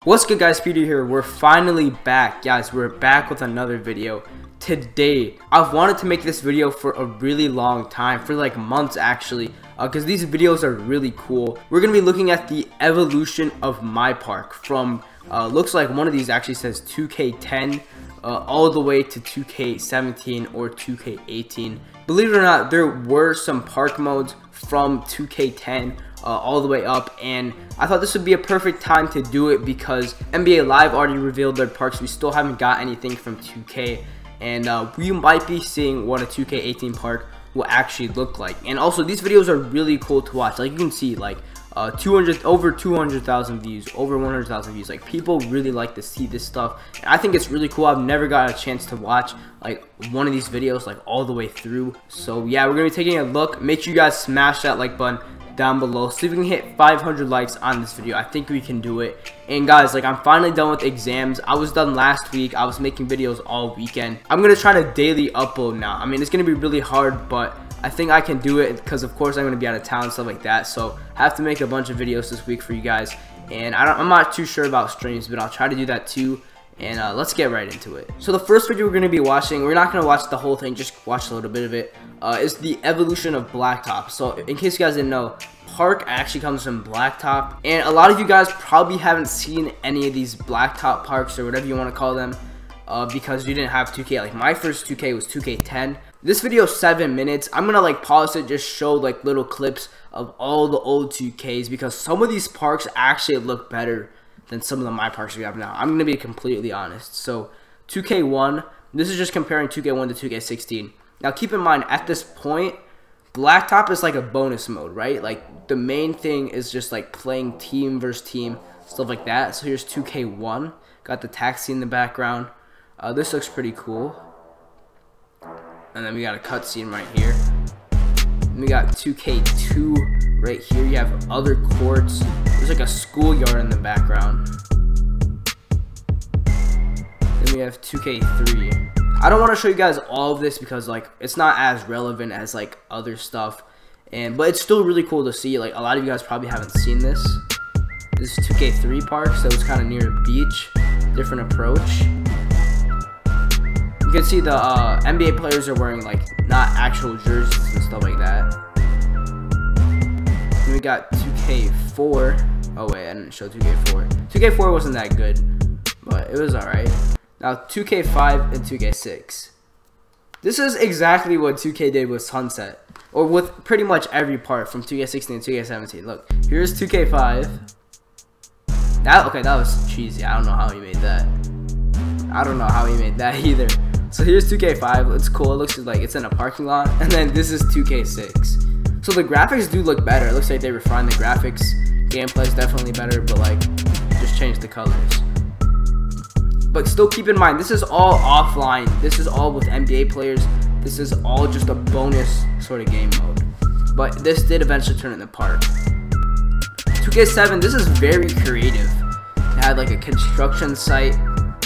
What's good, guys? Peter here. We're finally back, guys. We're back with another video today. I've wanted to make this video for a really long time, for like months actually, because these videos are really cool. We're gonna be looking at the evolution of Mypark from looks like one of these actually says 2K10 all the way to 2K17 or 2K18. Believe it or not, there were some park modes from 2K10 all the way up, and I thought this would be a perfect time to do it because NBA Live already revealed their parks. We still haven't got anything from 2K, and we might be seeing what a 2K18 park will actually look like. And also, these videos are really cool to watch. Like you can see, like over 200,000 views, over 100,000 views. Like, people really like to see this stuff, and I think it's really cool. I've never got a chance to watch like one of these videos like all the way through. So yeah, we're gonna be taking a look. Make sure you guys smash that like button down below, see if we can hit 500 likes on this video. I think we can do it. And guys, like, I'm finally done with exams. I was done last week. I was making videos all weekend. I'm gonna try to daily upload now. I mean, it's gonna be really hard, but I think I can do it because of course I'm gonna be out of town and stuff like that. So I have to make a bunch of videos this week for you guys, and I'm not too sure about streams, but I'll try to do that too. And let's get right into it. So the first video we're going to be watching, we're not going to watch the whole thing, just watch a little bit of it, is the evolution of Blacktop. So in case you guys didn't know, Park actually comes from Blacktop, and a lot of you guys probably haven't seen any of these Blacktop parks or whatever you want to call them because you didn't have 2K. Like, my first 2K was 2K10. This video is 7 minutes. I'm gonna like pause it, just show like little clips of all the old 2Ks because some of these parks actually look better than some of the Myparks we have now. I'm gonna be completely honest. So 2K1, this is just comparing 2K1 to 2K16. Now keep in mind, at this point, Blacktop is like a bonus mode, right? Like, the main thing is just like playing team versus team, stuff like that. So here's 2K1, got the taxi in the background. This looks pretty cool. And then we got a cutscene right here. And we got 2K2 right here. You have other courts. There's like a schoolyard in the background. Then we have 2K3. I don't want to show you guys all of this because like it's not as relevant as like other stuff, but it's still really cool to see. Like, a lot of you guys probably haven't seen this. This is 2K3 park, so it's kind of near a beach. Different approach. You can see the NBA players are wearing like not actual jerseys and stuff like that. Then we got 2K4. Oh wait, I didn't show 2K4. 2K4 wasn't that good, but it was alright. Now 2K5 and 2K6. This is exactly what 2K did with Sunset, or with pretty much every part from 2K16 and 2K17. Look, here's 2K5. That was cheesy. I don't know how he made that. I don't know how he made that either. So here's 2K5. It's cool. It looks like it's in a parking lot. And then this is 2K6. So the graphics do look better. It looks like they refined the graphics. Gameplay is definitely better, but like just change the colors. But still keep in mind, this is all offline. This is all with NBA players. This is all just a bonus sort of game mode. But this did eventually turn into park. 2K7, this is very creative. It had like a construction site.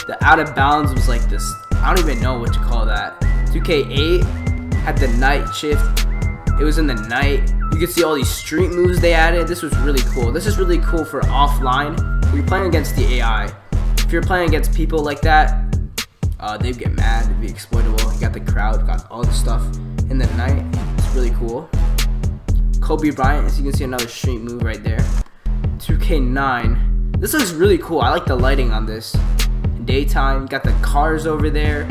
The out of bounds was like this, I don't even know what to call that. 2K8 had the night shift. It was in the night. You could see all these street moves they added. This was really cool. This is really cool for offline. When you're playing against the AI. If you're playing against people like that, they'd get mad, it'd be exploitable. You got the crowd, got all the stuff in the night. It's really cool. Kobe Bryant, as you can see, another street move right there. 2K9. This looks really cool. I like the lighting on this. Daytime, got the cars over there.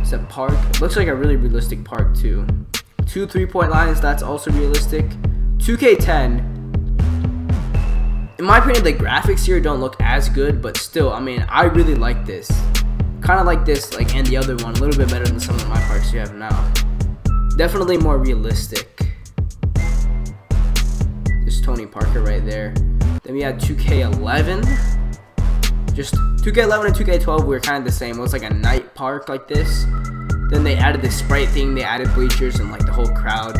It's a park. It looks like a really realistic park too. 2 3-point lines, that's also realistic. 2K10. In my opinion, the graphics here don't look as good, but still, I mean, I really like this. Kind of like this, like, and the other one, a little bit better than some of my parks you have now. Definitely more realistic. There's Tony Parker right there. Then we had 2K11. Just 2K11 and 2K12 were kind of the same. It was like a night park like this. Then they added the sprite thing, they added bleachers and like the whole crowd.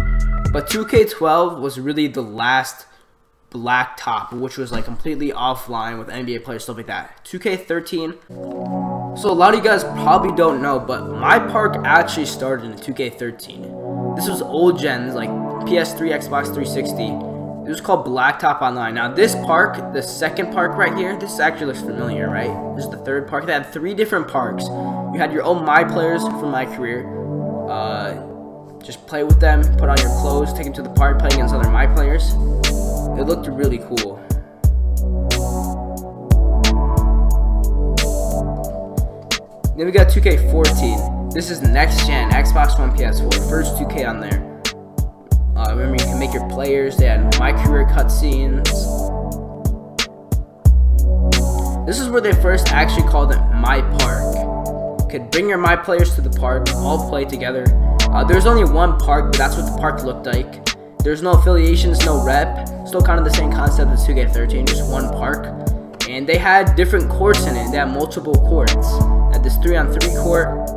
But 2K12 was really the last Blacktop, which was like completely offline with NBA players, stuff like that. 2K13. So a lot of you guys probably don't know, but Mypark actually started in 2K13. This was old gens like PS3, Xbox 360. It was called Blacktop Online. Now this park, the second park right here, this actually looks familiar, right? This is the third park. They had 3 different parks. You had your own My Players from My Career. Just play with them, put on your clothes, take them to the park, play against other My Players. It looked really cool. Then we got 2K14. This is next gen, Xbox One, PS4. First 2K on there. Remember, you can make your players. They had My Career cutscenes. This is where they first actually called it MyPark. You could bring your My Players to the park, all play together. There's only one park, but that's what the park looked like. There's no affiliations, no rep. Still kind of the same concept as 2K13, just one park. And they had different courts in it. They had multiple courts. They had this 3-on-3 court.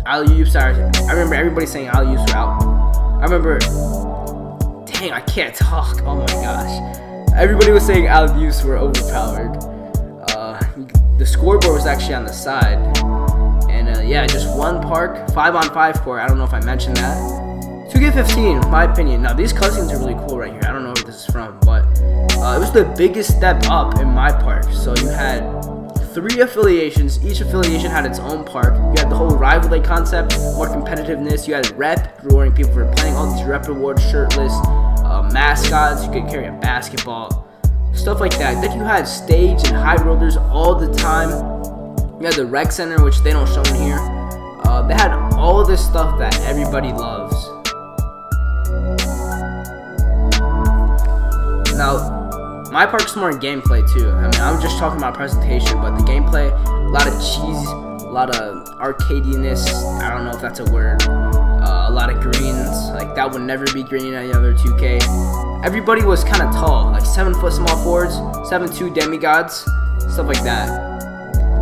Alley-oops are, I remember everybody saying alley-oops were out. I remember, dang, I can't talk. Oh my gosh. Everybody was saying alley-oops were overpowered. The scoreboard was actually on the side. And yeah, just one park, 5-on-5 court. I don't know if I mentioned that. 2K15, in my opinion. Now, these cutscenes are really cool right here. I don't know where this is from, but it was the biggest step up in my park. So you had 3 affiliations. Each affiliation had its own park. You had the whole rivalry concept, more competitiveness. You had rep, rewarding people for playing all these rep rewards, shirtless, mascots. You could carry a basketball, stuff like that. Then you had stage and high rollers all the time. You had the rec center, which they don't show in here. They had all this stuff that everybody loves. Now, my park's more gameplay too. I mean, I'm just talking about presentation, but the gameplay, a lot of cheese, a lot of arcadiness. I don't know if that's a word. A lot of greens. Like, that would never be green in any other 2K. Everybody was kind of tall, like 7-foot small forwards, 7'2" demigods, stuff like that.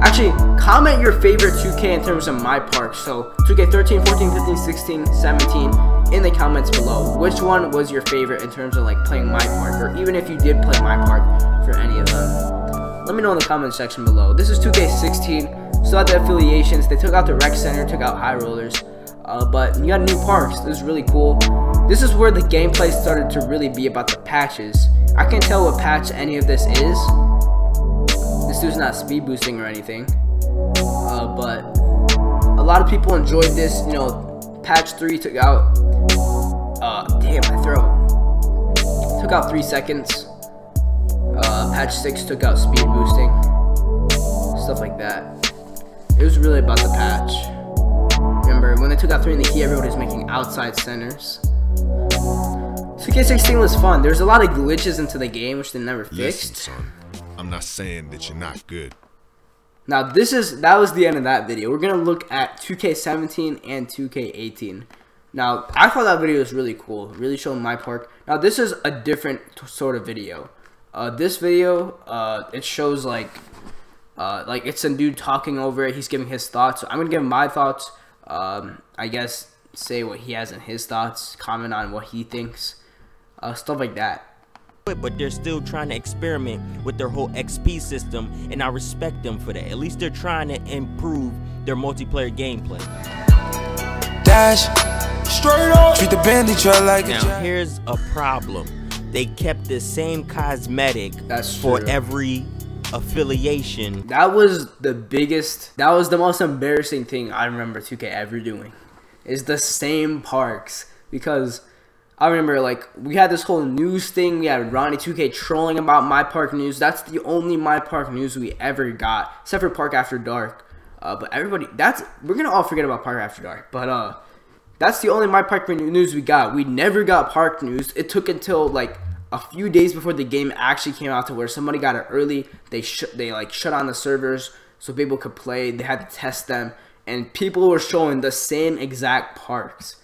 Actually, comment your favorite 2K in terms of my park. So 2K13, 14, 15, 16, 17 in the comments below. Which one was your favorite in terms of like playing my park, or even if you did play my park for any of them? Let me know in the comment section below. This is 2K16. Still had the affiliations. They took out the rec center, took out high rollers. But you got new parks. This is really cool. This is where the gameplay started to really be about the patches. I can't tell what patch any of this is. This dude's not speed boosting or anything, but a lot of people enjoyed this. You know, patch 3 took out, damn, my throat, took out 3 seconds. Patch 6 took out speed boosting, stuff like that. It was really about the patch. Remember, when they took out 3 in the key, everybody was making outside centers. 2K16 was fun. There's a lot of glitches into the game, which they never fixed. Listen, son. I'm not saying that you're not good. Now that was the end of that video. We're gonna look at 2K17 and 2K18. Now I thought that video was really cool, really showing my park. Now this is a different sort of video. This video, it shows like it's a dude talking over it. He's giving his thoughts. So I'm gonna give my thoughts. I guess say what he has in his thoughts, comment on what he thinks, stuff like that. But they're still trying to experiment with their whole XP system, and I respect them for that. At least they're trying to improve their multiplayer gameplay. Dash, straight up, treat the Bentley truck like a Now here's a problem. They kept the same cosmetic for every affiliation. That was the biggest, that was the most embarrassing thing I remember 2K ever doing, is the same parks. Because I remember, like, we had this whole news thing. We had Ronnie 2K trolling about My Park news. That's the only My Park news we ever got, except for Park After Dark. But everybody, we're gonna all forget about Park After Dark. But that's the only My Park news we got. We never got Park news. It took until like a few days before the game actually came out to where somebody got it early. They like shut on the servers so people could play. They had to test them, and people were showing the same exact parks.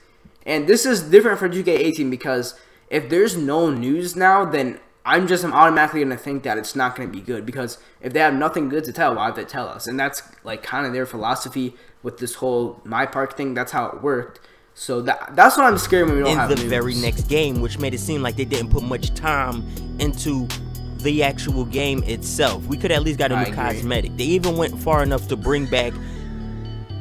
And this is different for 2K18 because if there's no news now, then I'm automatically going to think that it's not going to be good. Because if they have nothing good to tell, why would they tell us? And that's like kind of their philosophy with this whole My Park thing. That's how it worked. So that's what I'm scared when we don't have news. In the very next game, which made it seem like they didn't put much time into the actual game itself. We could at least got a new cosmetic. They even went far enough to bring back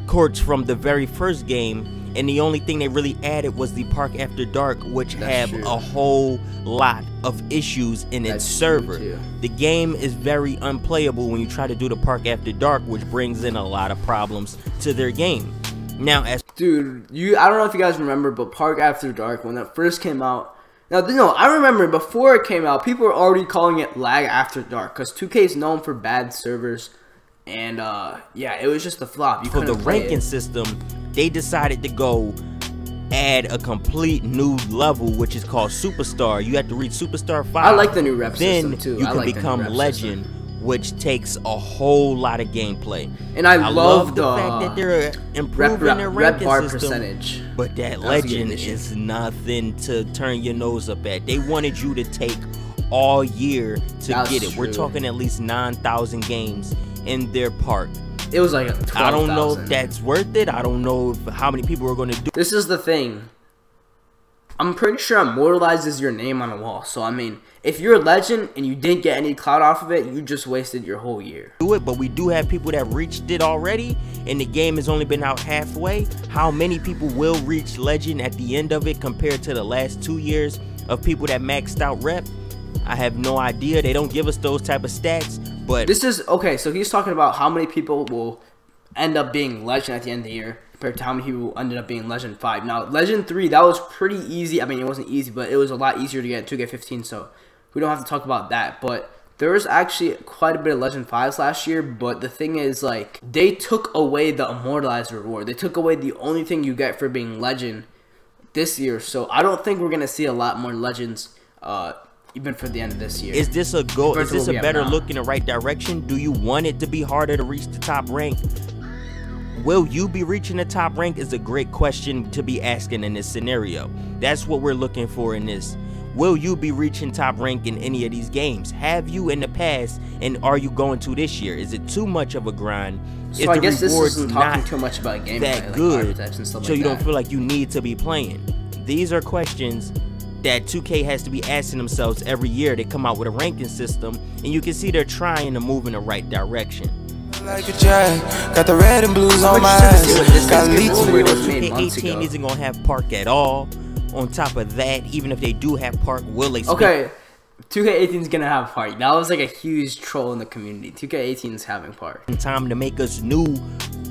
courts from the very first game and the only thing they really added was the Park After Dark, which have true. a whole lot of issues in its server. The game is very unplayable when you try to do the Park After Dark, which brings in a lot of problems to their game. Now, as dude, I don't know if you guys remember, but Park After Dark, when that first came out, now, no, I remember before it came out, people were already calling it lag after dark, because 2K is known for bad servers, and yeah, it was just a flop. for the ranking system, they decided to go add a complete new level, which is called Superstar. You have to reach Superstar 5. I like the new rep then system too. You I can like become the new rep Legend, system. which takes a whole lot of gameplay. And I love the fact that they're improving their rep ranking bar system, percentage. but that Legend is nothing to turn your nose up at. They wanted you to take all year to get it. We're talking at least 9,000 games in their park. It was like 12,000. I don't know if that's worth it. I don't know how many people are going to do. This is the thing. I'm pretty sure immortalizes your name on a wall. So, I mean, if you're a legend and you didn't get any clout off of it, you just wasted your whole year. Do it, but we do have people that reached it already, and the game has only been out halfway. How many people will reach Legend at the end of it compared to the last 2 years of people that maxed out rep? I have no idea. They don't give us those type of stats, but this is okay. So he's talking about how many people will end up being Legend at the end of the year compared to how many people ended up being Legend 5. Now, Legend 3, that was pretty easy. I mean, it wasn't easy, but it was a lot easier to get 2K15, so we don't have to talk about that. But there was actually quite a bit of Legend 5s last year, but the thing is, like, they took away the Immortalized reward. They took away the only thing you get for being Legend this year, so I don't think we're going to see a lot more Legends even for the end of this year. Is this a goal? Is this a better look in the right direction? Do you want it to be harder to reach the top rank? Will you be reaching the top rank is a great question to be asking in this scenario. That's what we're looking for in this. Will you be reaching top rank in any of these games? Have you in the past, and are you going to this year? Is it too much of a grind? So I guess this isn't talking too much about gameplay, that like good, archetypes and stuff so like you that. don't feel like you need to be playing. These are questions that 2K has to be asking themselves every year. They come out with a ranking system, and you can see they're trying to move in the right direction. Like a jag, got the red and blues on my eyes. Got leaks. 2K18 isn't gonna have Park at all. On top of that, even if they do have Park, will they? Okay, 2K18 is gonna have Park. That was like a huge troll in the community. 2K18 is having Park. Time to make us new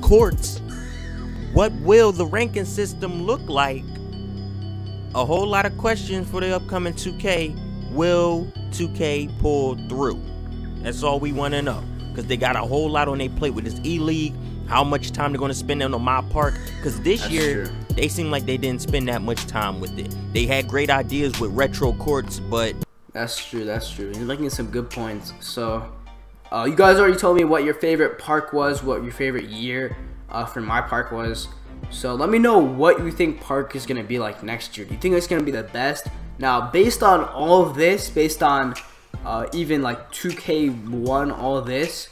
courts. What will the ranking system look like? A whole lot of questions for the upcoming 2K. Will 2K pull through? That's all we want to know, because they got a whole lot on their plate with this E-League. How much time they're going to spend on the Mypark? Because this year they seem like they didn't spend that much time with it. They had great ideas with retro courts, but that's true. That's true. You're making some good points. So you guys already told me what your favorite park was, what your favorite year for Mypark was. So let me know what you think Park is going to be like next year. Do you think it's going to be the best? Now, based on all of this, based on even like 2K1, all of this,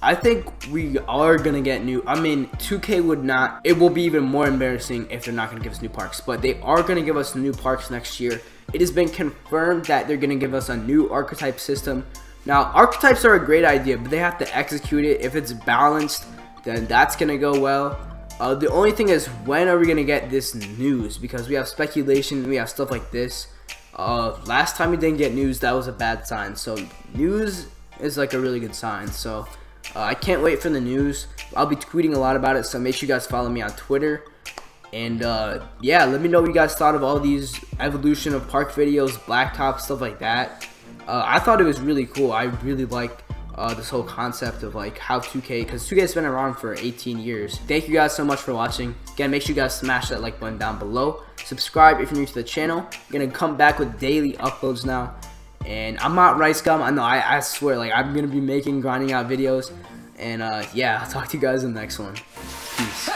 I think we are going to get new. I mean, 2K would not. It will be even more embarrassing if they're not going to give us new parks. But they are going to give us new parks next year. It has been confirmed that they're going to give us a new archetype system. Now, archetypes are a great idea, but they have to execute it. If it's balanced, then that's going to go well. The only thing is, when are we going to get this news? Because we have speculation, we have stuff like this. Last time we didn't get news, that was a bad sign. So news is like a really good sign. So I can't wait for the news. I'll be tweeting a lot about it, so make sure you guys follow me on Twitter. And yeah, let me know what you guys thought of all these evolution of park videos, blacktop, stuff like that. I thought it was really cool. I really like this whole concept of like how 2K, because 2K has been around for 18 years. Thank you guys so much for watching. Again, make sure you guys smash that like button down below. Subscribe if you're new to the channel. I'm gonna come back with daily uploads now, and I'm not Rice Gum. I know, I swear, like, I'm gonna be grinding out videos. And yeah, I'll talk to you guys in the next one. Peace.